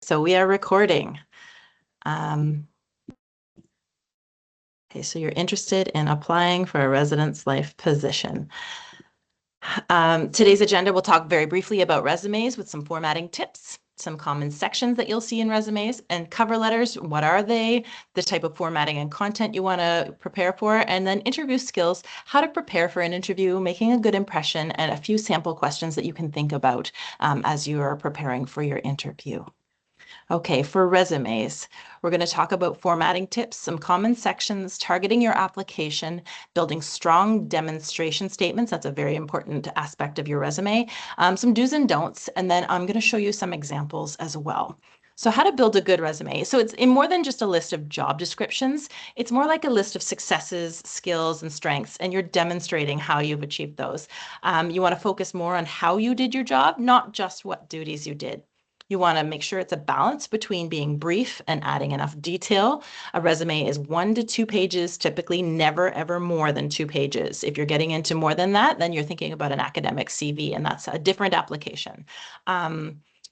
so we are recording. Okay, so you're interested in applying for a residence life position. Today's agenda, we'll talk very briefly about resumes with some formatting tips, some common sections that you'll see in resumes, and cover letters. What are they? The type of formatting and content you want to prepare for, and then interview skills, how to prepare for an interview, making a good impression, and a few sample questions that you can think about as you are preparing for your interview. Okay, for resumes, we're going to talk about formatting tips, some common sections, targeting your application, building strong demonstration statements. That's a very important aspect of your resume, some do's and don'ts, and then I'm going to show you some examples as well. So how to build a good resume. So it's in more than just a list of job descriptions. It's more like a list of successes, skills, and strengths, and you're demonstrating how you've achieved those. You want to focus more on how you did your job, not just what duties you did. You want to make sure it's a balance between being brief and adding enough detail. A resume is 1 to 2 pages, typically never, ever more than 2 pages. If you're getting into more than that, then you're thinking about an academic CV, and that's a different application.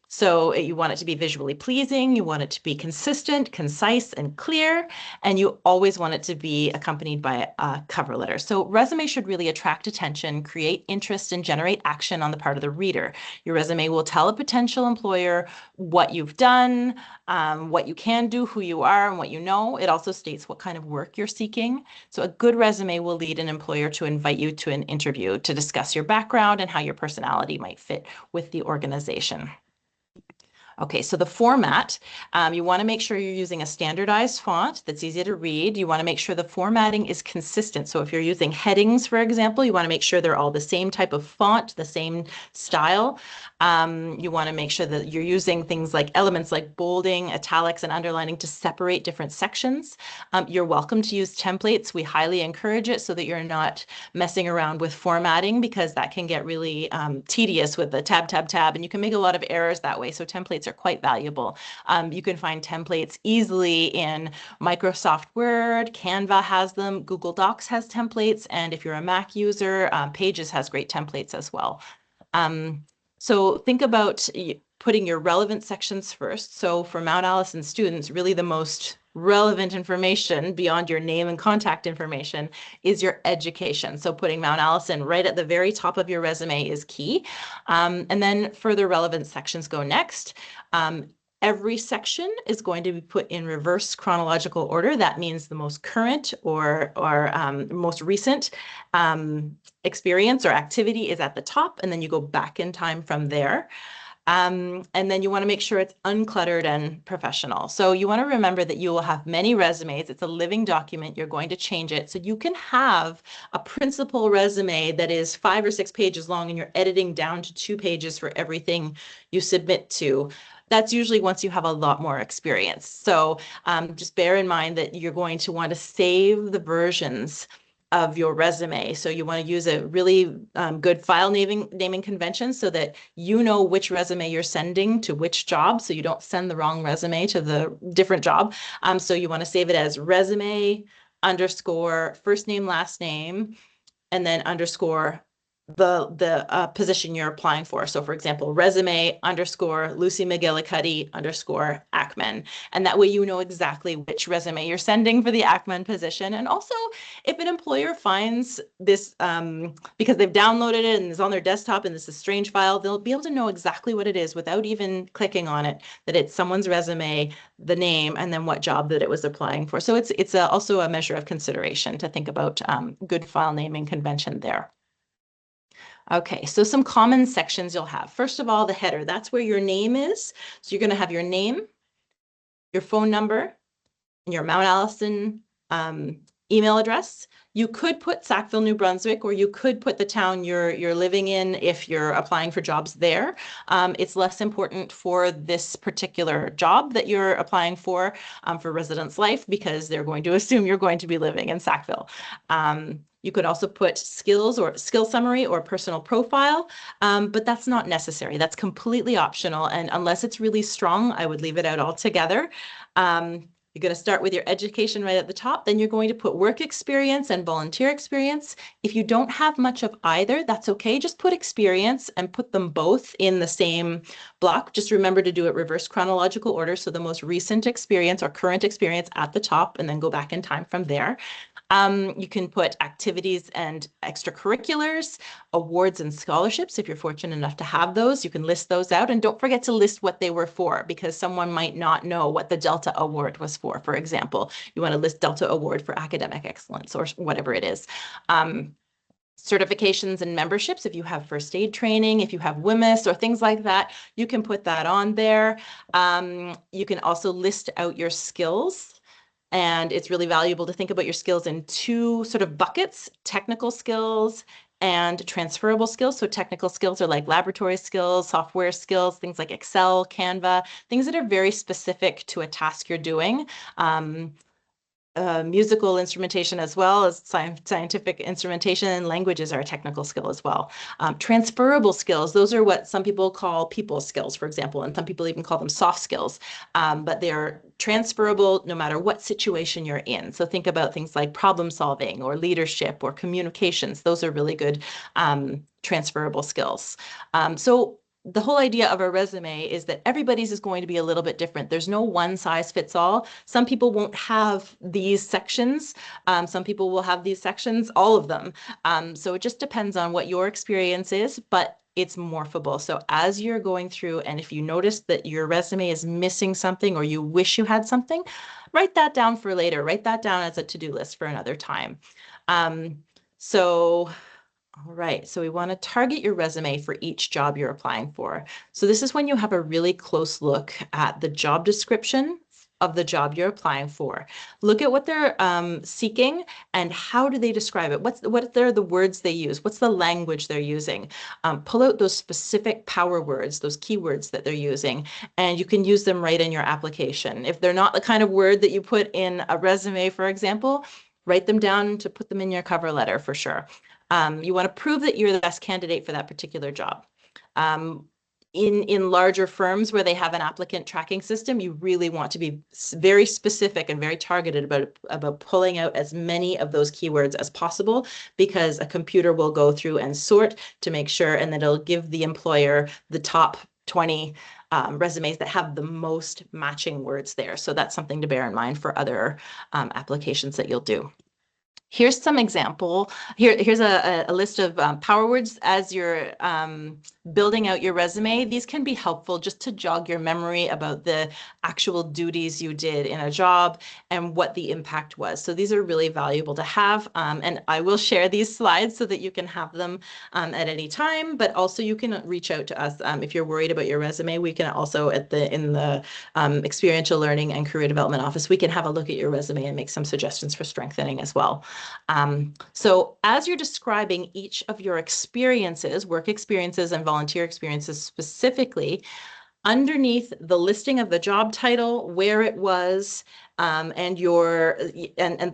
So you want it to be visually pleasing, you want it to be consistent, concise, and clear, and you always want it to be accompanied by a cover letter. So resume should really attract attention, create interest, and generate action on the part of the reader. Your resume will tell a potential employer what you've done, what you can do, who you are, and what you know. It also states what kind of work you're seeking. So a good resume will lead an employer to invite you to an interview to discuss your background and how your personality might fit with the organization. Okay, so the format, you want to make sure you're using a standardized font that's easy to read. You want to make sure the formatting is consistent. So if you're using headings, for example, you want to make sure they're all the same type of font, the same style. You want to make sure that you're using things like elements like bolding, italics, and underlining to separate different sections. You're welcome to use templates. We highly encourage it so that you're not messing around with formatting, because that can get really tedious with the tab, and you can make a lot of errors that way. So templates are quite valuable. You can find templates easily in Microsoft Word, Canva has them, Google Docs has templates, and if you're a Mac user, Pages has great templates as well. So think about putting your relevant sections first. So for Mount Allison students, really the most relevant information beyond your name and contact information is your education. So putting Mount Allison right at the very top of your resume is key. And then further relevant sections go next. Every section is going to be put in reverse chronological order. That means the most current or most recent experience or activity is at the top, and then you go back in time from there. And then you want to make sure it's uncluttered and professional. So you want to remember that you will have many resumes. It's a living document. You're going to change it. So you can have a principal resume that is 5 or 6 pages long, and you're editing down to 2 pages for everything you submit to. That's usually once you have a lot more experience. So just bear in mind that you're going to want to save the versions of your resume. So you want to use a really good file naming convention so that you know which resume you're sending to which job, so you don't send the wrong resume to the different job. So you want to save it as resume underscore first name, last name, and then underscore the position you're applying for. So for example, resume underscore Lucy McGillicuddy underscore Ackman. And that way you know exactly which resume you're sending for the Ackman position. And also, if an employer finds this, because they've downloaded it and it's on their desktop and this is a strange file, they'll be able to know exactly what it is without even clicking on it, that it's someone's resume, the name, and then what job that it was applying for. So it's also a measure of consideration to think about good file naming convention there. Okay, so some common sections you'll have. First of all, the header, that's where your name is. So you're going to have your name, your phone number, and your Mount Allison email address. You could put Sackville, New Brunswick, or you could put the town you're living in if you're applying for jobs there. It's less important for this particular job that you're applying for residence life, because they're going to assume you're going to be living in Sackville. You could also put skills or skill summary or personal profile, but that's not necessary. That's completely optional. And unless it's really strong, I would leave it out altogether. You're going to start with your education right at the top. Then you're going to put work experience and volunteer experience. If you don't have much of either, that's okay. Just put experience and put them both in the same block. Just remember to do it reverse chronological order. So the most recent experience or current experience at the top, and then go back in time from there. You can put activities and extracurriculars, awards and scholarships. If you're fortunate enough to have those, you can list those out. And don't forget to list what they were for, because someone might not know what the Delta Award was for example. You want to list Delta Award for academic excellence or whatever it is. Certifications and memberships, if you have first aid training, if you have WMIS or things like that, you can put that on there. You can also list out your skills. And it's really valuable to think about your skills in two sort of buckets: technical skills and transferable skills. So technical skills are like laboratory skills, software skills, things like Excel, Canva, things that are very specific to a task you're doing. Musical instrumentation as well as scientific instrumentation, and languages are a technical skill as well. Transferable skills, those are what some people call people skills, for example, and some people even call them soft skills, but they're transferable no matter what situation you're in. So think about things like problem solving or leadership or communications. Those are really good transferable skills. So the whole idea of a resume is that everybody's is going to be a little bit different. There's no one size fits all. Some people won't have these sections. Some people will have these sections, all of them. So it just depends on what your experience is, but it's morphable. So as you're going through, and if you notice that your resume is missing something or you wish you had something, write that down for later. Write that down as a to-do list for another time. All right, so we want to target your resume for each job you're applying for. So this is when you have a really close look at the job description of the job you're applying for. Look at what they're seeking and how do they describe it? What are the words they use? What's the language they're using? Pull out those specific power words, those keywords that they're using, and you can use them right in your application. If they're not the kind of word that you put in a resume, for example, write them down to put them in your cover letter for sure. You want to prove that you're the best candidate for that particular job. In larger firms where they have an applicant tracking system, you really want to be very specific and very targeted about pulling out as many of those keywords as possible, because a computer will go through and sort to make sure, and then it'll give the employer the top 20 resumes that have the most matching words there. So that's something to bear in mind for other applications that you'll do. Here's some example. Here's a list of power words as you're building out your resume. These can be helpful just to jog your memory about the actual duties you did in a job and what the impact was. So these are really valuable to have. And I will share these slides so that you can have them at any time, but also you can reach out to us if you're worried about your resume. We can also in the Experiential Learning and Career Development Office, we can have a look at your resume and make some suggestions for strengthening as well. So as you're describing each of your experiences, work experiences and volunteer experiences specifically, underneath the listing of the job title, where it was, and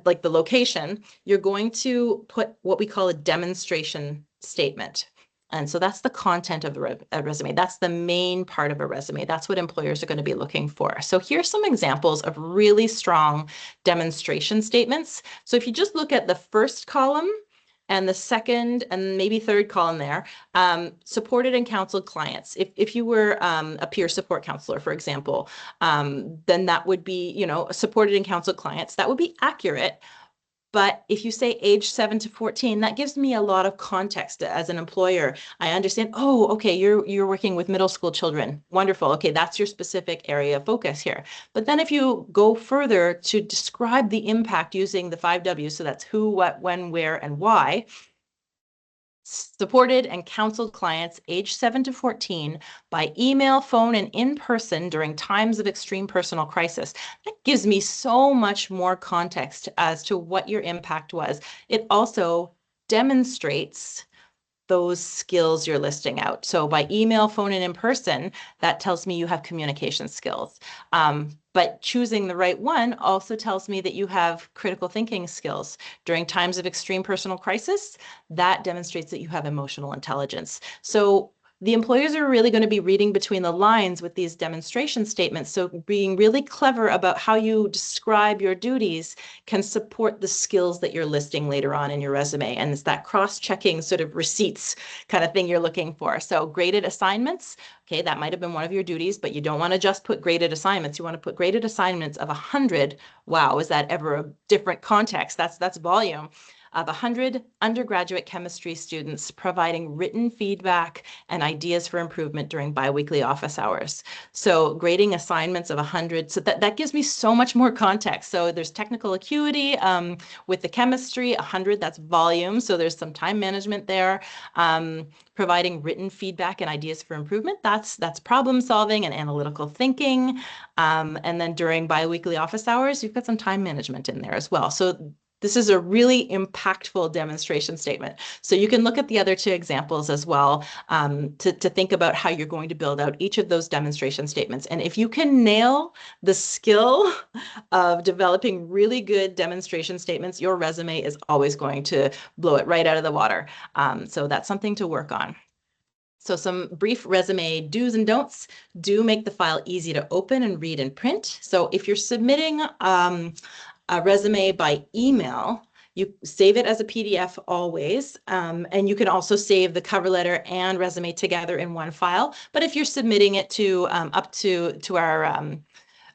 like the location, you're going to put what we call a demonstration statement. And so that's the content of a resume. That's the main part of a resume. That's what employers are going to be looking for. So here's some examples of really strong demonstration statements. So if you just look at the first column and the second and maybe third column there, supported and counseled clients. If you were a peer support counselor, for example, then that would be, supported and counseled clients. That would be accurate. But if you say age 7 to 14, that gives me a lot of context as an employer. I understand, oh, okay, you're working with middle school children. Wonderful. Okay, that's your specific area of focus here. But then if you go further to describe the impact using the 5 W's, so that's who, what, when, where, and why, supported and counseled clients age 7 to 14 by email, phone, and in person during times of extreme personal crisis. That gives me so much more context as to what your impact was. It also demonstrates those skills you're listing out. So by email, phone, and in person, that tells me you have communication skills. But choosing the right one also tells me that you have critical thinking skills. During times of extreme personal crisis, that demonstrates that you have emotional intelligence. So the employers are really going to be reading between the lines with these demonstration statements. So being really clever about how you describe your duties can support the skills that you're listing later on in your resume. And it's that cross-checking sort of receipts kind of thing you're looking for. So graded assignments, okay, that might have been one of your duties, but you don't want to just put graded assignments. You want to put graded assignments of 100. Wow, is that ever a different context? That's volume. Of 100 undergraduate chemistry students providing written feedback and ideas for improvement during biweekly office hours. So grading assignments of 100, so that gives me so much more context. So there's technical acuity with the chemistry, 100, that's volume. So there's some time management there. Providing written feedback and ideas for improvement, that's problem solving and analytical thinking. And then during biweekly office hours, you've got some time management in there as well. So this is a really impactful demonstration statement. So you can look at the other two examples as well to think about how you're going to build out each of those demonstration statements. And if you can nail the skill of developing really good demonstration statements, your resume is always going to blow it right out of the water. So that's something to work on. So some brief resume do's and don'ts. Do make the file easy to open and read and print. So if you're submitting a resume by email, you save it as a PDF always, and you can also save the cover letter and resume together in one file. But if you're submitting it to up to our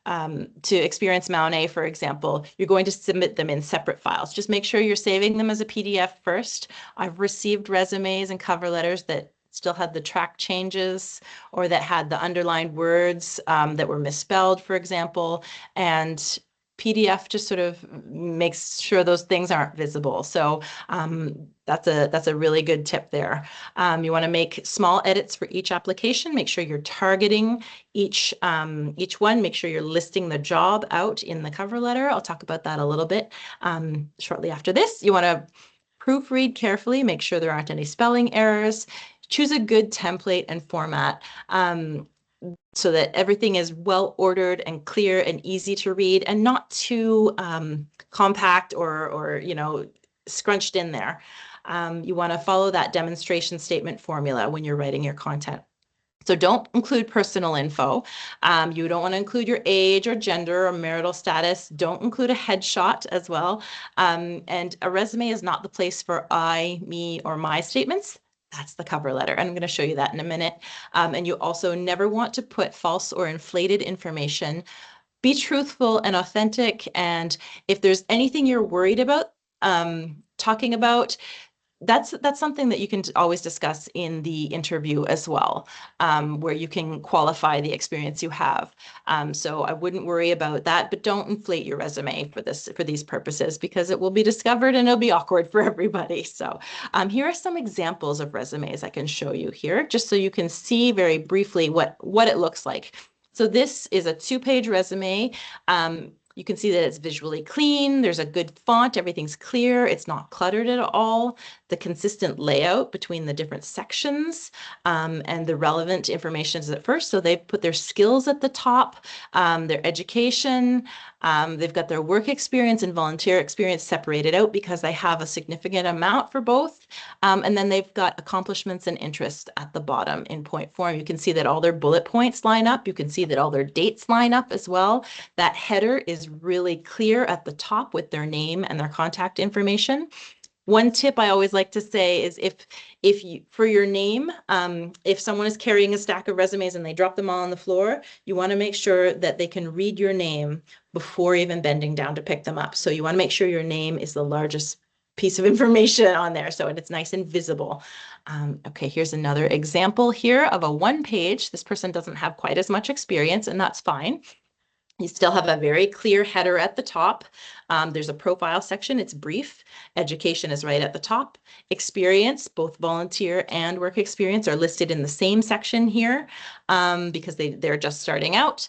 to Experience Mountain, for example, you're going to submit them in separate files. Just make sure you're saving them as a PDF first. I've received resumes and cover letters that still had the track changes or that had the underlined words that were misspelled, for example, and PDF just sort of makes sure those things aren't visible. So that's a really good tip there. You want to make small edits for each application. Make sure you're targeting each one. Make sure you're listing the job out in the cover letter. I'll talk about that a little bit shortly after this. You want to proofread carefully. Make sure there aren't any spelling errors. Choose a good template and format. So that everything is well ordered and clear and easy to read and not too compact or scrunched in there. You want to follow that demonstration statement formula when you're writing your content. So don't include personal info. You don't want to include your age or gender or marital status. Don't include a headshot as well. And a resume is not the place for I, me, or my statements. That's the cover letter. And I'm going to show you that in a minute. And you also never want to put false or inflated information. Be truthful and authentic. And if there's anything you're worried about talking about, that's something that you can always discuss in the interview as well, where you can qualify the experience you have. So I wouldn't worry about that, but don't inflate your resume for these purposes because it will be discovered and it'll be awkward for everybody. So here are some examples of resumes I can show you here, just so you can see very briefly what it looks like. So this is a 2-page resume. You can see that it's visually clean. There's a good font. Everything's clear. It's not cluttered at all. The consistent layout between the different sections and the relevant information is at first. So they've put their skills at the top, their education. They've got their work experience and volunteer experience separated out because they have a significant amount for both. And then they've got accomplishments and interests at the bottom in point form. You can see that all their bullet points line up. You can see that all their dates line up as well. That header is really clear at the top with their name and their contact information. One tip I always like to say is if you, for your name, if someone is carrying a stack of resumes and they drop them all on the floor, you want to make sure that they can read your name before even bending down to pick them up. So you want to make sure your name is the largest piece of information on there, so it's nice and visible. Okay, here's another example here of a 1-page. This person doesn't have quite as much experience, and that's fine. You still have a very clear header at the top. There's a profile section. It's brief. Education is right at the top. Experience, both volunteer and work experience, are listed in the same section here because they're just starting out.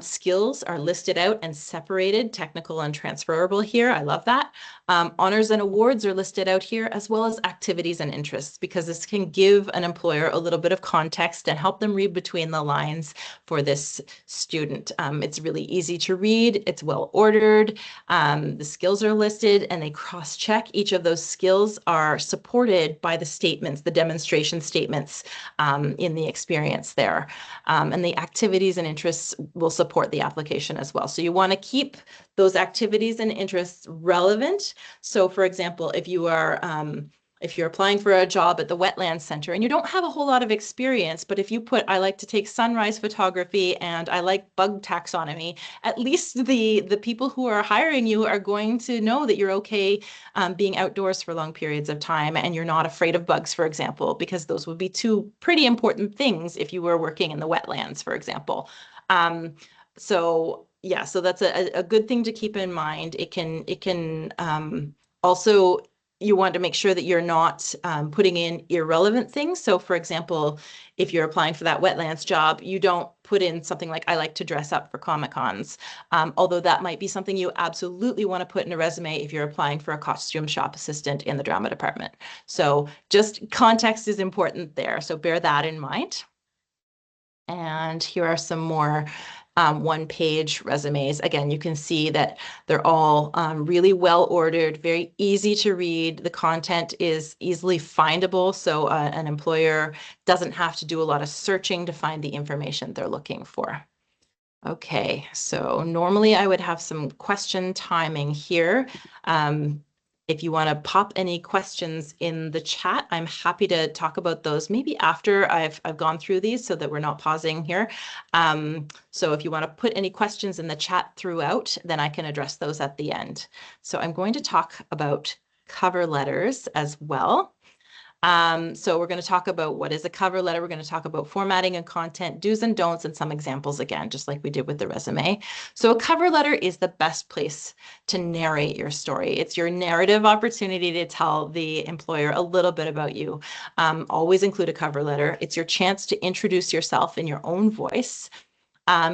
Skills are listed out and separated, technical and transferable here. I love that. Honors and awards are listed out here, as well as activities and interests, because this can give an employer a little bit of context and help them read between the lines for this student. It's really easy to read. It's well ordered. The skills are listed and they cross-check. Each of those skills are supported by the statements, the demonstration statements in the experience there. And the activities and interests will support the application as well. So you want to keep those activities and interests relevant. So for example, if you're applying for a job at the Wetlands Center and you don't have a whole lot of experience, but if you put, I like to take sunrise photography and I like bug taxonomy, at least the people who are hiring you are going to know that you're okay being outdoors for long periods of time and you're not afraid of bugs, for example, because those would be two pretty important things if you were working in the wetlands, for example. So yeah, so that's a good thing to keep in mind. It can also, you want to make sure that you're not putting in irrelevant things. So for example, if you're applying for that wetlands job, you don't put in something like, I like to dress up for Comic-Cons, although that might be something you absolutely want to put in a resume if you're applying for a costume shop assistant in the drama department. So just context is important there. So bear that in mind. And here are some more one-page resumes. Again, you can see that they're all really well ordered, very easy to read. The content is easily findable, so an employer doesn't have to do a lot of searching to find the information they're looking for. Okay, so normally I would have some question timing here. If you want to pop any questions in the chat, I'm happy to talk about those maybe after I've gone through these so that we're not pausing here. So if you want to put any questions in the chat throughout, then I can address those at the end. So I'm going to talk about cover letters as well. So we're going to talk about what is a cover letter. We're going to talk about formatting and content, do's and don'ts, and some examples again, just like we did with the resume. So a cover letter is the best place to narrate your story. It's your narrative opportunity to tell the employer a little bit about you. Always include a cover letter. It's your chance to introduce yourself in your own voice.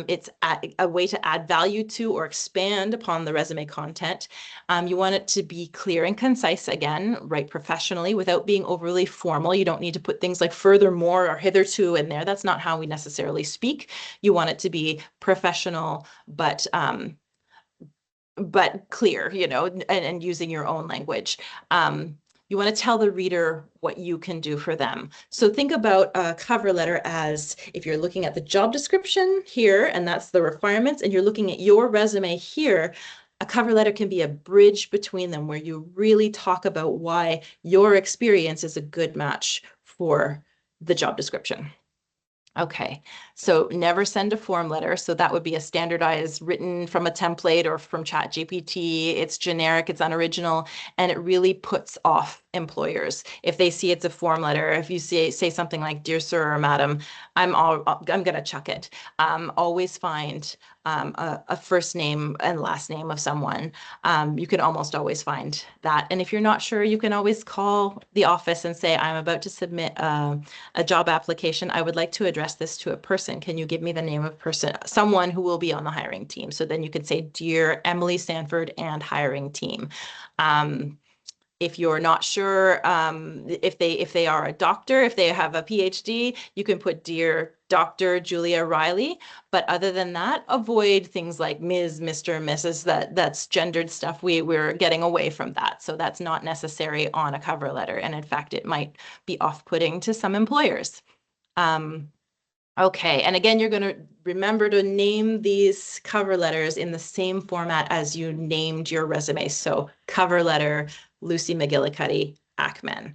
It's a way to add value to or expand upon the resume content. You want it to be clear and concise, again, write professionally without being overly formal. You don't need to put things like furthermore or hitherto in there. That's not how we necessarily speak. You want it to be professional, but clear, you know, and using your own language. You want to tell the reader what you can do for them. So think about a cover letter as if you're looking at the job description here, and that's the requirements, and you're looking at your resume here, a cover letter can be a bridge between them where you really talk about why your experience is a good match for the job description. Okay, so never send a form letter. So that would be a standardized written from a template or from ChatGPT. It's generic, it's unoriginal, and it really puts off employers. If they see it's a form letter, if you say something like, "Dear sir or madam," I'm gonna chuck it. Always find a first name and last name of someone. You can almost always find that. And if you're not sure, you can always call the office and say, "I'm about to submit a job application. I would like to address this to a person. Can you give me the name of someone who will be on the hiring team?" So then you could say, "Dear Emily Stanford and hiring team." If you're not sure if they are a doctor, if they have a PhD, you can put "Dear Dr. Julia Riley." But other than that, avoid things like Ms., Mr., Mrs. That's gendered stuff. We're getting away from that. So that's not necessary on a cover letter. And in fact, it might be off-putting to some employers. Okay, and again, you're going to remember to name these cover letters in the same format as you named your resume. So cover letter, Lucy McGillicuddy, Ackman.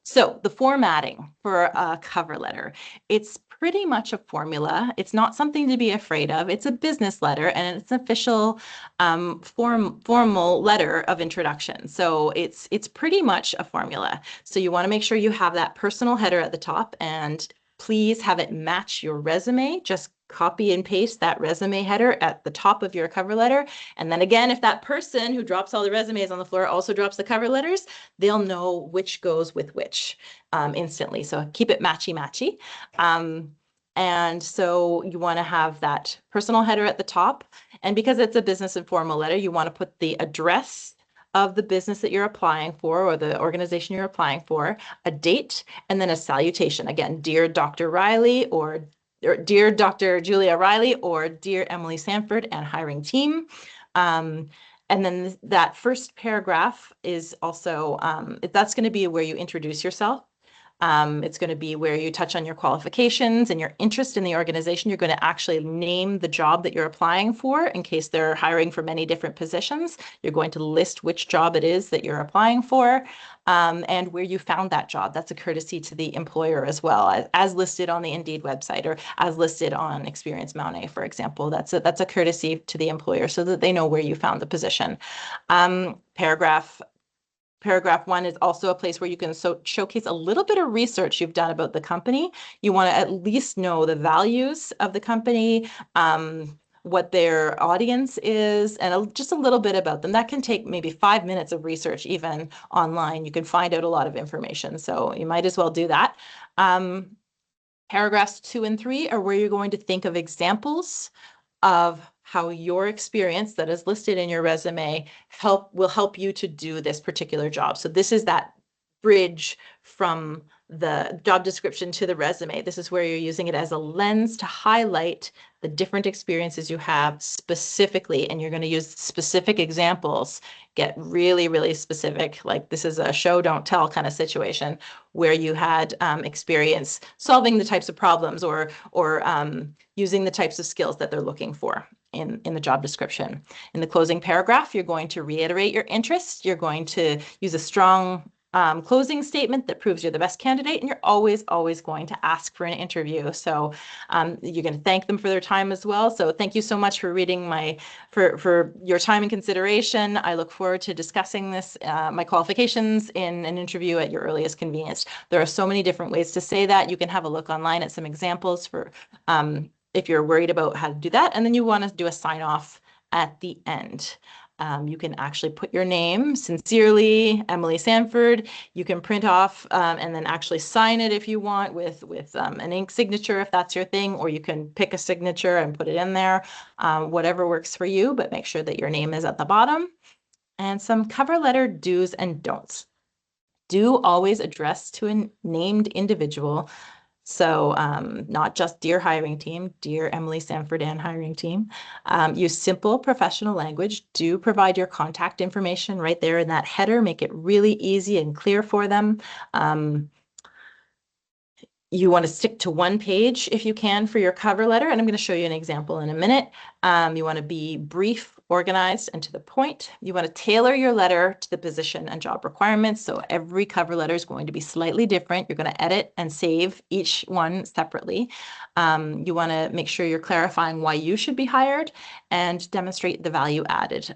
So the formatting for a cover letter, it's pretty much a formula. It's not something to be afraid of. It's a business letter and it's an official formal letter of introduction. So it's pretty much a formula. So you want to make sure you have that personal header at the top, and please have it match your resume. Just copy and paste that resume header at the top of your cover letter. And then again, if that person who drops all the resumes on the floor also drops the cover letters, they'll know which goes with which instantly. So keep it matchy-matchy. And so you want to have that personal header at the top. And because it's a business and formal letter, you want to put the address of the business that you're applying for or the organization you're applying for, a date, and then a salutation. Again, "Dear Dr. Riley," or Dear Dr. Julia Riley, or Dear Emily Sanford and hiring team. And then that first paragraph is also, that's going to be where you introduce yourself. It's going to be where you touch on your qualifications and your interest in the organization. You're going to actually name the job that you're applying for in case they're hiring for many different positions. You're going to list which job it is that you're applying for, and where you found that job. That's a courtesy to the employer as well, as listed on the Indeed website or as listed on Experience Mountie, for example. That's a courtesy to the employer so that they know where you found the position. Paragraph 1 is also a place where you can showcase a little bit of research you've done about the company. You want to at least know the values of the company, what their audience is, and just a little bit about them. That can take maybe 5 minutes of research, even online. You can find out a lot of information, so you might as well do that. Paragraphs 2 and 3 are where you're going to think of examples of how your experience that is listed in your resume will help you to do this particular job. So this is that bridge from the job description to the resume. This is where you're using it as a lens to highlight the different experiences you have specifically, and you're going to use specific examples, get really, really specific. Like this is a show, don't tell kind of situation where you had experience solving the types of problems or using the types of skills that they're looking for in the job description. In the closing paragraph, you're going to reiterate your interests. You're going to use a strong closing statement that proves you're the best candidate, and you're always going to ask for an interview. So you're going to thank them for their time as well. So thank you so much for reading for your time and consideration. I look forward to discussing this, my qualifications in an interview at your earliest convenience. There are so many different ways to say that. You can have a look online at some examples for if you're worried about how to do that, and then you want to do a sign off at the end. You can actually put your name, sincerely, Emily Sanford. You can print off and then actually sign it if you want with an ink signature, if that's your thing, or you can pick a signature and put it in there, whatever works for you, but make sure that your name is at the bottom. And some cover letter do's and don'ts. Do always address to a named individual. So not just Dear Hiring Team, Dear Emily Sanford and Hiring Team. Use simple professional language. Do provide your contact information right there in that header. Make it really easy and clear for them. You want to stick to one page if you can for your cover letter, and I'm going to show you an example in a minute. You want to be brief, organized, and to the point. You want to tailor your letter to the position and job requirements. So every cover letter is going to be slightly different. You're going to edit and save each one separately. You want to make sure you're clarifying why you should be hired and demonstrate the value added.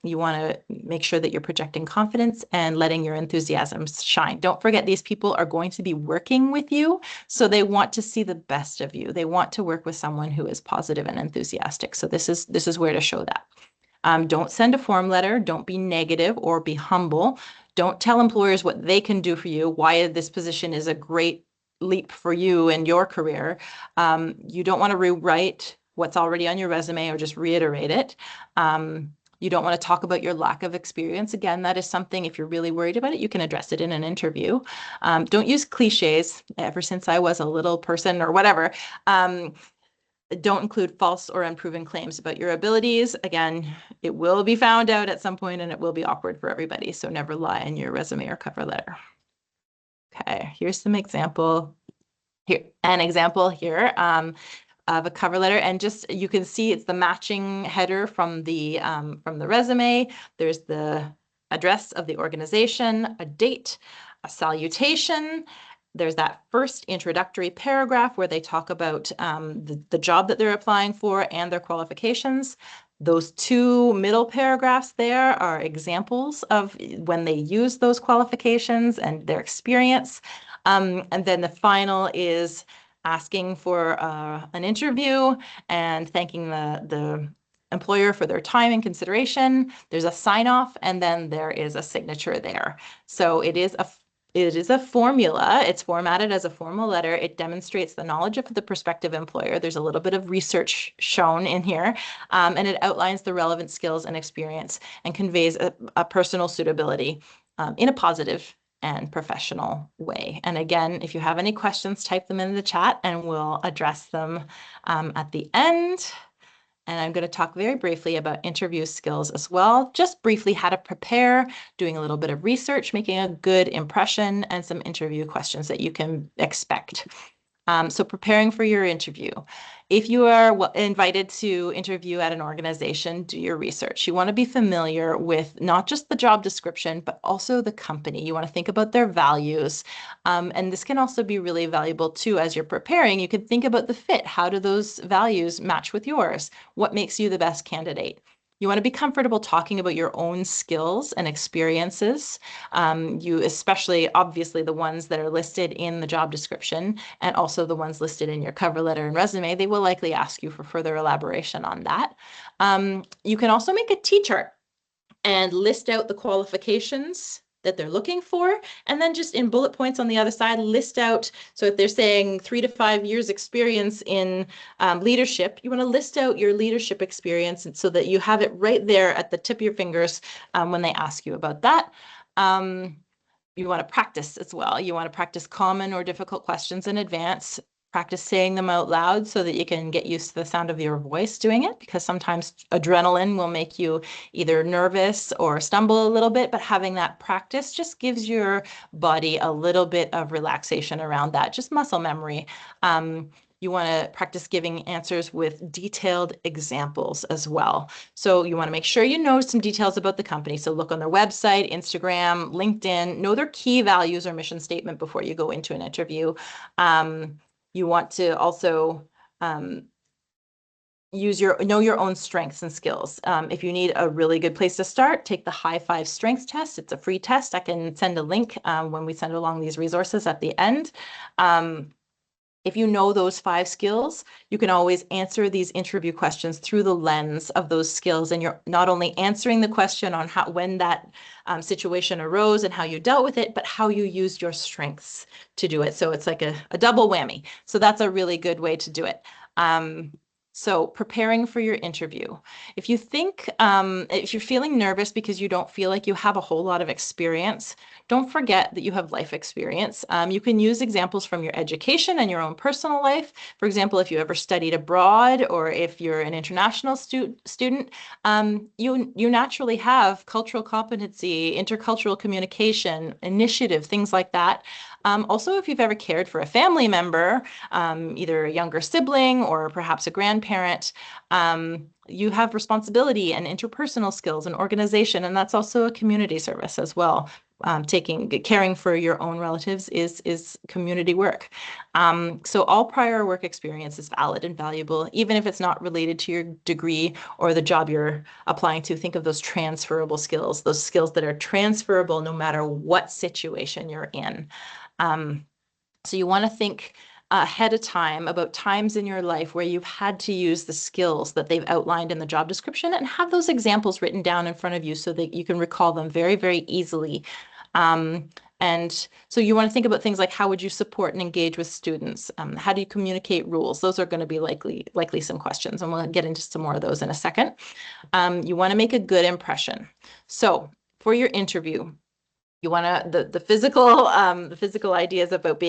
You want to make sure that you're projecting confidence and letting your enthusiasm shine. Don't forget, these people are going to be working with you, so they want to see the best of you. They want to work with someone who is positive and enthusiastic. So this is where to show that. Don't send a form letter. Don't be negative or be humble. Don't tell employers what they can do for you, why this position is a great leap for you in your career. You don't want to rewrite what's already on your resume or just reiterate it. You don't want to talk about your lack of experience. Again, that is something, if you're really worried about it, you can address it in an interview. Don't use cliches. Ever since I was a little person or whatever, don't include false or unproven claims about your abilities. Again, it will be found out at some point and it will be awkward for everybody. So never lie in your resume or cover letter. Okay, here's some example. An example here of a cover letter, and just you can see it's the matching header from the resume. There's the address of the organization, a date, a salutation. There's that first introductory paragraph where they talk about the job that they're applying for and their qualifications. Those two middle paragraphs there are examples of when they use those qualifications and their experience. And then the final is asking for an interview and thanking the employer for their time and consideration. There's a sign off, and then there is a signature there. So it is a formula. It's formatted as a formal letter. It demonstrates the knowledge of the prospective employer. There's a little bit of research shown in here, and it outlines the relevant skills and experience and conveys a personal suitability in a positive and professional way. And again, if you have any questions, type them in the chat and we'll address them at the end. And I'm going to talk very briefly about interview skills as well. Just briefly how to prepare, doing a little bit of research, making a good impression, and some interview questions that you can expect. So preparing for your interview. If you are invited to interview at an organization, do your research. You want to be familiar with not just the job description, but also the company. You want to think about their values. And this can also be really valuable too as you're preparing. You can think about the fit. How do those values match with yours? What makes you the best candidate? You want to be comfortable talking about your own skills and experiences. You especially, obviously, the ones that are listed in the job description and also the ones listed in your cover letter and resume, they will likely ask you for further elaboration on that. You can also make a T-chart and list out the qualifications that they're looking for, and then just in bullet points on the other side, list out, so if they're saying 3 to 5 years experience in leadership, you want to list out your leadership experience so that you have it right there at the tip of your fingers when they ask you about that. You want to practice as well. You want to practice common or difficult questions in advance. Practice saying them out loud so that you can get used to the sound of your voice doing it, because sometimes adrenaline will make you either nervous or stumble a little bit, but having that practice just gives your body a little bit of relaxation around that, just muscle memory. You want to practice giving answers with detailed examples as well. So you want to make sure you know some details about the company. So look on their website, Instagram, LinkedIn, know their key values or mission statement before you go into an interview. You want to also know your own strengths and skills. If you need a really good place to start, take the High Five Strengths Test. It's a free test. I can send a link when we send along these resources at the end. If you know those 5 skills, you can always answer these interview questions through the lens of those skills. And you're not only answering the question on when that situation arose and how you dealt with it, but how you used your strengths to do it. So it's like a double whammy. So that's a really good way to do it. So preparing for your interview. If you think, if you're feeling nervous because you don't feel like you have a whole lot of experience, don't forget that you have life experience. You can use examples from your education and your own personal life. For example, if you ever studied abroad or if you're an international student, you naturally have cultural competency, intercultural communication, initiative, things like that. Also, if you've ever cared for a family member, either a younger sibling or perhaps a grandparent, you have responsibility and interpersonal skills and organization, and that's also a community service as well. Caring for your own relatives is community work. So all prior work experience is valid and valuable, even if it's not related to your degree or the job you're applying to. Think of those transferable skills, those skills that are transferable no matter what situation you're in. So you want to think ahead of time about times in your life where you've had to use the skills that they've outlined in the job description, and have those examples written down in front of you so that you can recall them very, very easily. And so you want to think about things like, how would you support and engage with students? How do you communicate rules? Those are going to be likely some questions, and we'll get into some more of those in a second. You want to make a good impression. So for your interview, you want to, the physical ideas about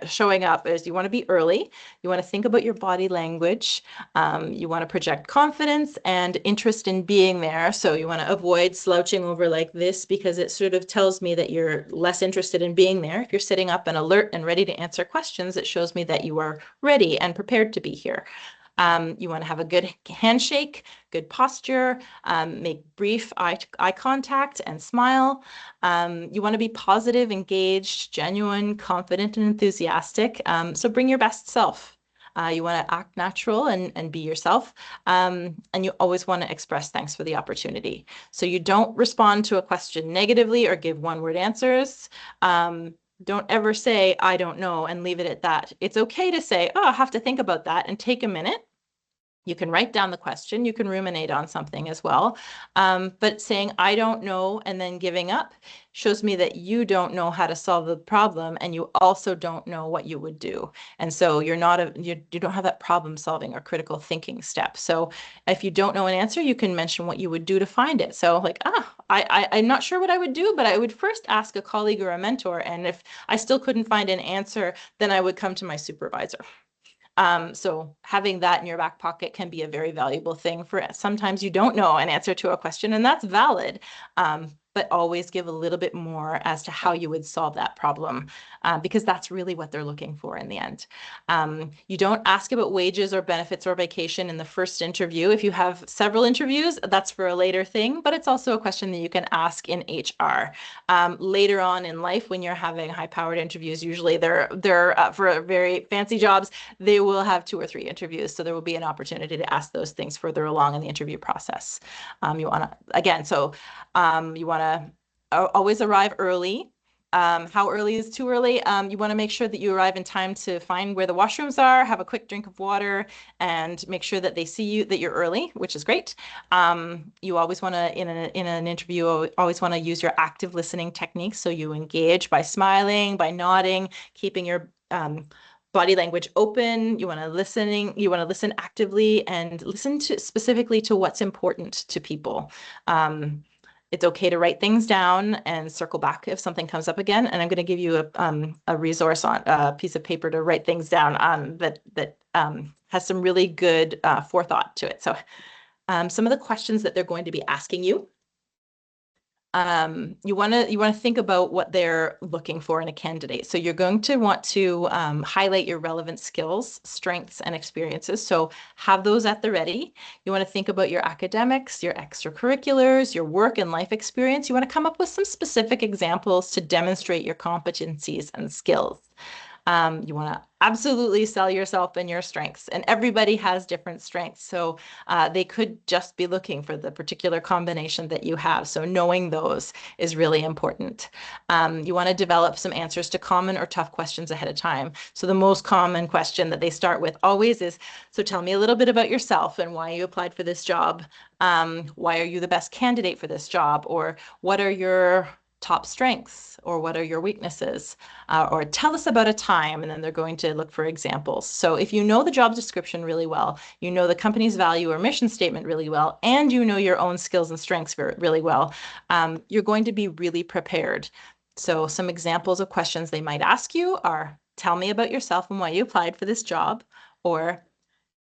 showing up is you want to be early. You want to think about your body language. You want to project confidence and interest in being there. So you want to avoid slouching over like this, because it sort of tells me that you're less interested in being there. If you're sitting up and alert and ready to answer questions, it shows me that you are ready and prepared to be here. You want to have a good handshake, good posture, make brief eye contact and smile. You want to be positive, engaged, genuine, confident, and enthusiastic. So bring your best self. You want to act natural and be yourself. And you always want to express thanks for the opportunity. So you don't respond to a question negatively or give one-word answers. Don't ever say, I don't know, and leave it at that. It's okay to say, oh, I have to think about that, and take a minute. You can write down the question, you can ruminate on something as well. But saying, I don't know, and then giving up shows me that you don't know how to solve the problem, and you also don't know what you would do. And so you don't have that problem solving or critical thinking step. So if you don't know an answer, you can mention what you would do to find it. So like, I'm not sure what I would do, but I would first ask a colleague or a mentor. And if I still couldn't find an answer, then I would come to my supervisor. So having that in your back pocket can be a very valuable thing for sometimes you don't know an answer to a question, and that's valid. But always give a little bit more as to how you would solve that problem, because that's really what they're looking for in the end. You don't ask about wages or benefits or vacation in the first interview. If you have several interviews, that's for a later thing, but it's also a question that you can ask in HR. Later on in life, when you're having high-powered interviews, usually they're for very fancy jobs, they will have 2 or 3 interviews. So there will be an opportunity to ask those things further along in the interview process. You want to always arrive early. How early is too early? You want to make sure that you arrive in time to find where the washrooms are, have a quick drink of water, and make sure that they see you, that you're early, which is great. You always want to, in an interview, always want to use your active listening techniques. So you engage by smiling, by nodding, keeping your body language open. You want to listen actively and listen specifically to what's important to people. It's okay to write things down and circle back if something comes up again. And I'm going to give you a resource on a piece of paper to write things down on that has some really good forethought to it. So some of the questions that they're going to be asking you. You want to think about what they're looking for in a candidate. So you're going to want to highlight your relevant skills, strengths, and experiences. So have those at the ready. You want to think about your academics, your extracurriculars, your work and life experience. You want to come up with some specific examples to demonstrate your competencies and skills. You want to absolutely sell yourself and your strengths, and everybody has different strengths. So they could just be looking for the particular combination that you have. So knowing those is really important. You want to develop some answers to common or tough questions ahead of time. So the most common question that they start with always is, so tell me a little bit about yourself and why you applied for this job. Why are you the best candidate for this job? Or what are your top strengths, or what are your weaknesses, or tell us about a time, and then they're going to look for examples. So if you know the job description really well, you know the company's value or mission statement really well, and you know your own skills and strengths really well, you're going to be really prepared. So some examples of questions they might ask you are, tell me about yourself and why you applied for this job, or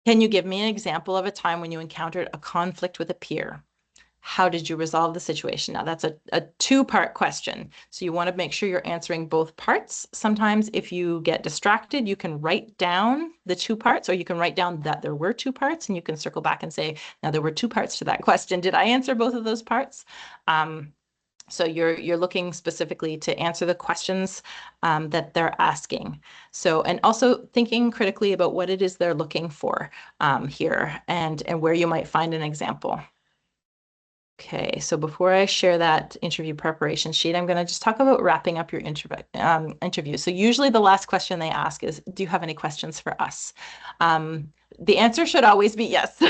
can you give me an example of a time when you encountered a conflict with a peer? How did you resolve the situation? Now, that's a 2-part question. So you want to make sure you're answering both parts. Sometimes if you get distracted, you can write down the 2 parts, or you can write down that there were 2 parts, and you can circle back and say, now there were 2 parts to that question. Did I answer both of those parts? So you're looking specifically to answer the questions that they're asking. So, and also thinking critically about what it is they're looking for here, and where you might find an example. Okay, so before I share that interview preparation sheet, I'm going to just talk about wrapping up your interview. So usually the last question they ask is, do you have any questions for us? The answer should always be yes.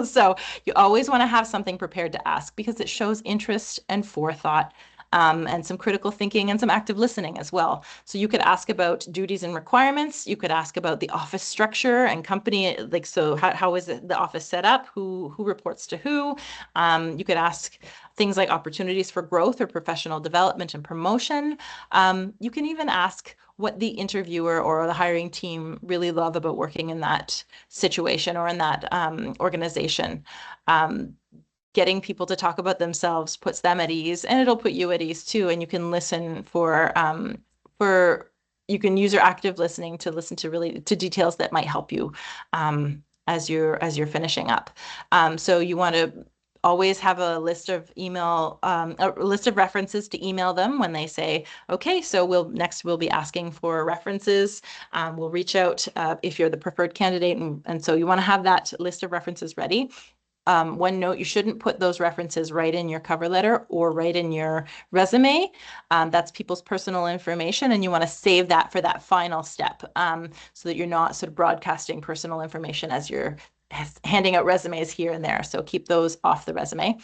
So you always want to have something prepared to ask, because it shows interest and forethought, and some critical thinking and some active listening as well. So you could ask about duties and requirements. You could ask about the office structure and company, like, so how is the office set up? Who reports to who? You could ask things like opportunities for growth or professional development and promotion. You can even ask what the interviewer or the hiring team really love about working in that situation or in that organization. Getting people to talk about themselves puts them at ease, and it'll put you at ease too. And you can listen you can use your active listening to listen to details that might help you as you're finishing up. So you want to always have a list of references to email them when they say, okay, so we'll be asking for references. We'll reach out if you're the preferred candidate, and so you want to have that list of references ready. One note, you shouldn't put those references right in your cover letter or right in your resume. That's people's personal information, and you want to save that for that final step, so that you're not sort of broadcasting personal information as you're handing out resumes here and there. So keep those off the resume.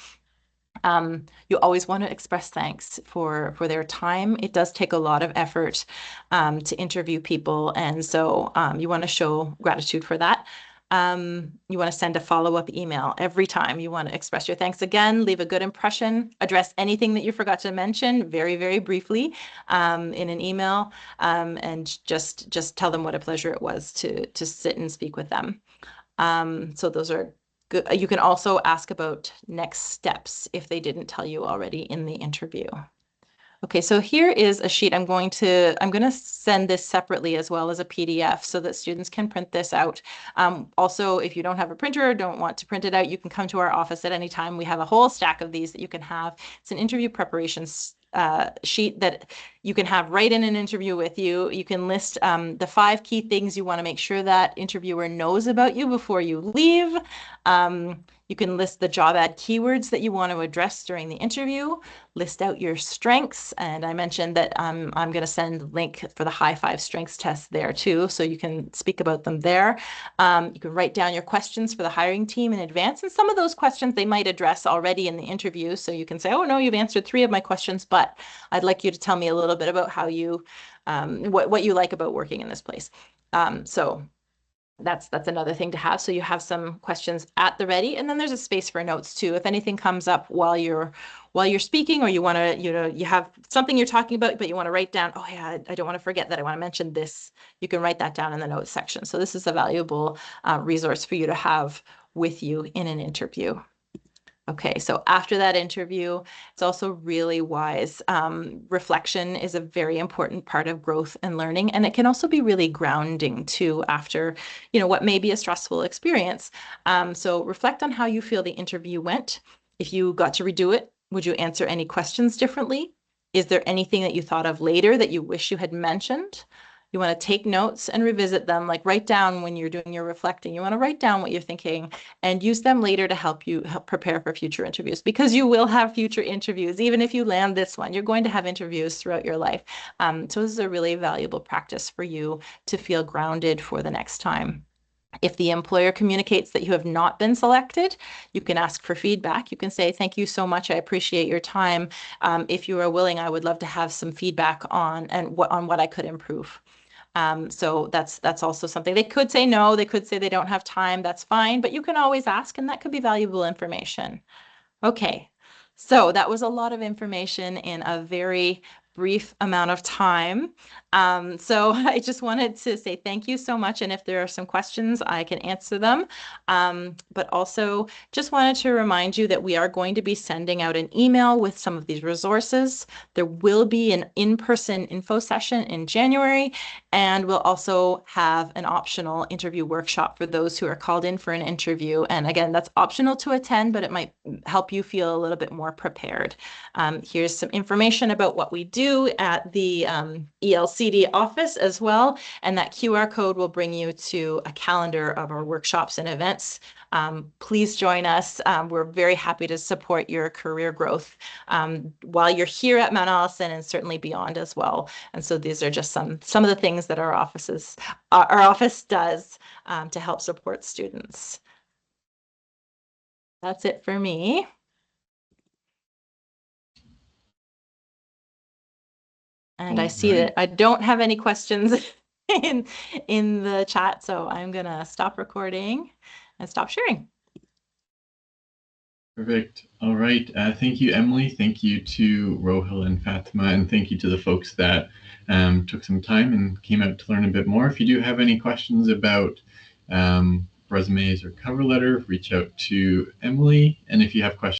You always want to express thanks for their time. It does take a lot of effort to interview people, and so you want to show gratitude for that. You want to send a follow-up email every time. You want to express your thanks again, leave a good impression, address anything that you forgot to mention very, very briefly in an email, and just tell them what a pleasure it was to sit and speak with them. So those are good. You can also ask about next steps if they didn't tell you already in the interview. Okay, so here is a sheet. I'm going to send this separately as well as a PDF so that students can print this out. Also, if you don't have a printer or don't want to print it out, you can come to our office at any time. We have a whole stack of these that you can have. It's an interview preparation sheet that you can have right in an interview with you. You can list the 5 key things you want to make sure that interviewer knows about you before you leave. You can list the job ad keywords that you want to address during the interview, list out your strengths, and I mentioned that I'm going to send a link for the High 5 strengths test there too, so you can speak about them there. You can write down your questions for the hiring team in advance, and some of those questions they might address already in the interview, so you can say, oh no, you've answered 3 of my questions, but I'd like you to tell me a little bit about how you, what you like about working in this place. So that's another thing to have. So you have some questions at the ready, and then there's a space for notes too. If anything comes up while you're speaking, or you want to, you have something you're talking about, but you want to write down, oh yeah, I don't want to forget that, I want to mention this, you can write that down in the notes section. So this is a valuable resource for you to have with you in an interview. Okay, so after that interview, it's also really wise. Reflection is a very important part of growth and learning, and it can also be really grounding too after, what may be a stressful experience. So reflect on how you feel the interview went. If you got to redo it, would you answer any questions differently? Is there anything that you thought of later that you wish you had mentioned? You want to take notes and revisit them, like write down when you're doing your reflecting. You want to write down what you're thinking and use them later to help prepare for future interviews, because you will have future interviews. Even if you land this one, you're going to have interviews throughout your life. So this is a really valuable practice for you to feel grounded for the next time. If the employer communicates that you have not been selected, you can ask for feedback. You can say, thank you so much, I appreciate your time. If you are willing, I would love to have some feedback on what I could improve. So that's also something. They could say no, they could say they don't have time, that's fine, but you can always ask, and that could be valuable information. Okay, so that was a lot of information in a very brief amount of time. So I just wanted to say thank you so much. And if there are some questions, I can answer them. But also just wanted to remind you that we are going to be sending out an email with some of these resources. There will be an in-person info session in January, and we'll also have an optional interview workshop for those who are called in for an interview. And again, that's optional to attend, but it might help you feel a little bit more prepared. Here's some information about what we do at the ELCD office as well, and that QR code will bring you to a calendar of our workshops and events. Please join us. We're very happy to support your career growth while you're here at Mount Allison, and certainly beyond as well. And so these are just some of the things that our office does to help support students. That's it for me. And I see that I don't have any questions in the chat, so I'm gonna stop recording and stop sharing. Perfect. All right. Thank you, Emily. Thank you to Rohil and Fatima, and thank you to the folks that took some time and came out to learn a bit more. If you do have any questions about resumes or cover letter, reach out to Emily. And if you have questions